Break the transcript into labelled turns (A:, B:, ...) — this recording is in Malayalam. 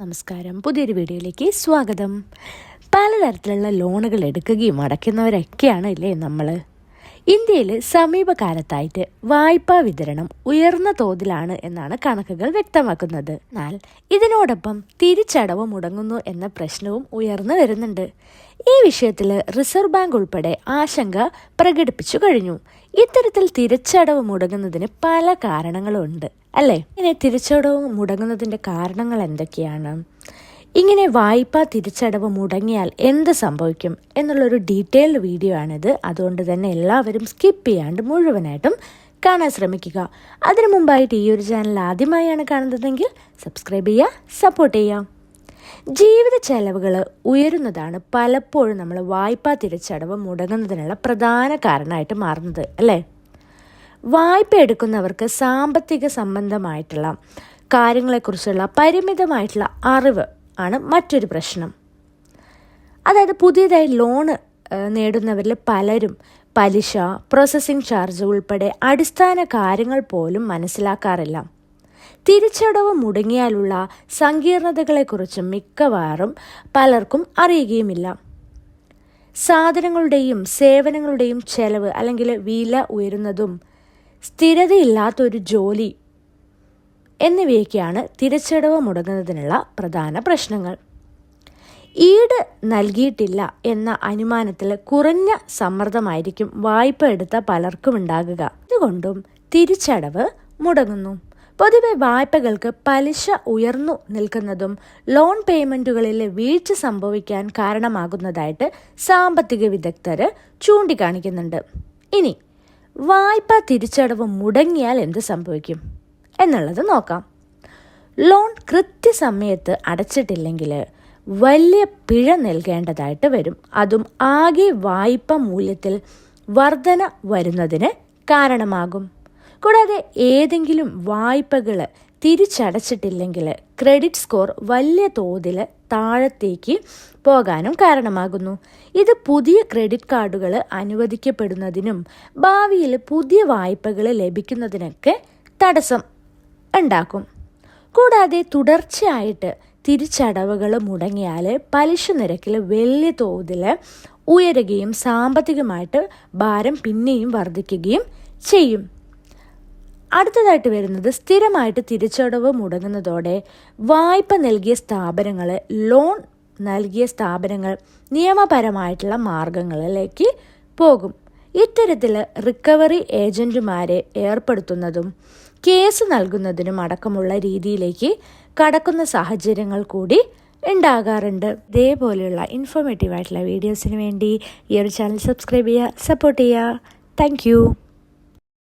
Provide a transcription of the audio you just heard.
A: നമസ്കാരം, പുതിയൊരു വീഡിയോയിലേക്ക് സ്വാഗതം. പലതരത്തിലുള്ള ലോണുകൾ എടുക്കുകയും അടയ്ക്കുന്നവരൊക്കെയാണ് ഇല്ലേ നമ്മൾ. ഇന്ത്യയിൽ സമീപകാലത്തായിട്ട് വായ്പാ വിതരണം ഉയർന്ന തോതിലാണ് എന്നാണ് കണക്കുകൾ വ്യക്തമാക്കുന്നത്. എന്നാൽ ഇതിനോടൊപ്പം തിരിച്ചടവ് മുടങ്ങുന്നു എന്ന പ്രശ്നവും ഉയർന്നു വരുന്നുണ്ട്. ഈ വിഷയത്തിൽ റിസർവ് ബാങ്ക് ഉൾപ്പെടെ ആശങ്ക പ്രകടിപ്പിച്ചു കഴിഞ്ഞു. ഇത്തരത്തിൽ തിരിച്ചടവ് മുടങ്ങുന്നതിന് പല കാരണങ്ങളുണ്ട് അല്ലേ. ഇങ്ങനെ തിരിച്ചടവ് മുടങ്ങുന്നതിന്റെ കാരണങ്ങൾ എന്തൊക്കെയാണ്, ഇങ്ങനെ വായ്പാ തിരിച്ചടവ് മുടങ്ങിയാൽ എന്ത് സംഭവിക്കും എന്നുള്ളൊരു ഡീറ്റെയിൽഡ് വീഡിയോ ആണിത്. അതുകൊണ്ട് തന്നെ എല്ലാവരും സ്കിപ്പ് ചെയ്യാണ്ട് മുഴുവനായിട്ടും കാണാൻ ശ്രമിക്കുക. അതിനു മുമ്പായിട്ട് ഈ ഒരു ചാനൽ ആദ്യമായാണ് കാണുന്നതെങ്കിൽ സബ്സ്ക്രൈബ് ചെയ്യുക, സപ്പോർട്ട് ചെയ്യുക. ജീവിത ചെലവുകൾ ഉയരുന്നതാണ് പലപ്പോഴും നമ്മൾ വായ്പാ തിരിച്ചടവ് മുടങ്ങുന്നതിനുള്ള പ്രധാന കാരണമായിട്ട് മാറുന്നത് അല്ലേ. വായ്പ എടുക്കുന്നവർക്ക് സാമ്പത്തിക സംബന്ധമായിട്ടുള്ള കാര്യങ്ങളെക്കുറിച്ചുള്ള പരിമിതമായിട്ടുള്ള അറിവ് ആണ് മറ്റൊരു പ്രശ്നം. അതായത് പുതിയതായി ലോണ് നേടുന്നവരിൽ പലരും പലിശ, പ്രോസസ്സിംഗ് ചാർജ് ഉൾപ്പെടെ അടിസ്ഥാന കാര്യങ്ങൾ പോലും മനസ്സിലാക്കാറില്ല. തിരിച്ചടവ് മുടങ്ങിയാലുള്ള സങ്കീർണതകളെക്കുറിച്ച് മിക്കവാറും പലർക്കും അറിയുകയുമില്ല. സാധനങ്ങളുടെയും സേവനങ്ങളുടെയും ചെലവ് അല്ലെങ്കിൽ വില ഉയരുന്നതും സ്ഥിരതയില്ലാത്തൊരു ജോലി എന്നിവയൊക്കെയാണ് തിരിച്ചടവ് മുടങ്ങുന്നതിനുള്ള പ്രധാന പ്രശ്നങ്ങൾ. ഈട് നൽകിയിട്ടില്ല എന്ന അനുമാനത്തിൽ കുറഞ്ഞ സമ്മർദ്ദമായിരിക്കും വായ്പ എടുത്ത പലർക്കും ഉണ്ടാകുക. ഇതുകൊണ്ടും തിരിച്ചടവ് മുടങ്ങുന്നു. പൊതുവെ വായ്പകൾക്ക് പലിശ ഉയർന്നു നിൽക്കുന്നതും ലോൺ പേയ്മെന്റുകളിൽ വീഴ്ച സംഭവിക്കാൻ കാരണമാകുന്നതായിട്ട് സാമ്പത്തിക വിദഗ്ധർ ചൂണ്ടിക്കാണിക്കുന്നുണ്ട്. ഇനി വായ്പ തിരിച്ചടവ് മുടങ്ങിയാൽ എന്ത് സംഭവിക്കും എന്നുള്ളത് നോക്കാം. ലോൺ കൃത്യസമയത്ത് അടച്ചിട്ടില്ലെങ്കിൽ വലിയ പിഴ നൽകേണ്ടതായിട്ട് വരും. അതും ആകെ വായ്പ മൂല്യത്തിൽ വർധന വരുന്നതിന് കാരണമാകും. കൂടാതെ ഏതെങ്കിലും വായ്പകൾ തിരിച്ചടച്ചിട്ടില്ലെങ്കിൽ ക്രെഡിറ്റ് സ്കോർ വലിയ തോതിൽ താഴത്തേക്ക് പോകാനും കാരണമാകുന്നു. ഇത് പുതിയ ക്രെഡിറ്റ് കാർഡുകൾ അനുവദിക്കപ്പെടുന്നതിനും ഭാവിയിൽ പുതിയ വായ്പകൾ ലഭിക്കുന്നതിനൊക്കെ തടസ്സം ഉണ്ടാക്കും. കൂടാതെ തുടർച്ചയായിട്ട് തിരിച്ചടവുകൾ മുടങ്ങിയാൽ പലിശ നിരക്കിൽ വലിയ തോതിൽ ഉയരുകയും സാമ്പത്തികമായിട്ട് ഭാരം പിന്നെയും വർദ്ധിക്കുകയും ചെയ്യും. അടുത്തതായിട്ട് വരുന്നത് സ്ഥിരമായിട്ട് തിരിച്ചടവ് മുടങ്ങുന്നതോടെ വായ്പ നൽകിയ സ്ഥാപനങ്ങൾ, ലോൺ നൽകിയ സ്ഥാപനങ്ങൾ നിയമപരമായിട്ടുള്ള മാർഗങ്ങളിലേക്ക് പോകും. ഇത്തരത്തിൽ റിക്കവറി ഏജന്റുമാരെ ഏർപ്പെടുത്തുന്നതും കേസ് നൽകുന്നതിനും അടക്കമുള്ള രീതിയിലേക്ക് കടക്കുന്ന സാഹചര്യങ്ങൾ കൂടി ഉണ്ടാകാറുണ്ട്. ഇതേപോലെയുള്ള ഇൻഫോർമേറ്റീവ് ആയിട്ടുള്ള വീഡിയോസിന് വേണ്ടി ഈ ഒരു ചാനൽ സബ്സ്ക്രൈബ് ചെയ്യുക, സപ്പോർട്ട് ചെയ്യുക. താങ്ക്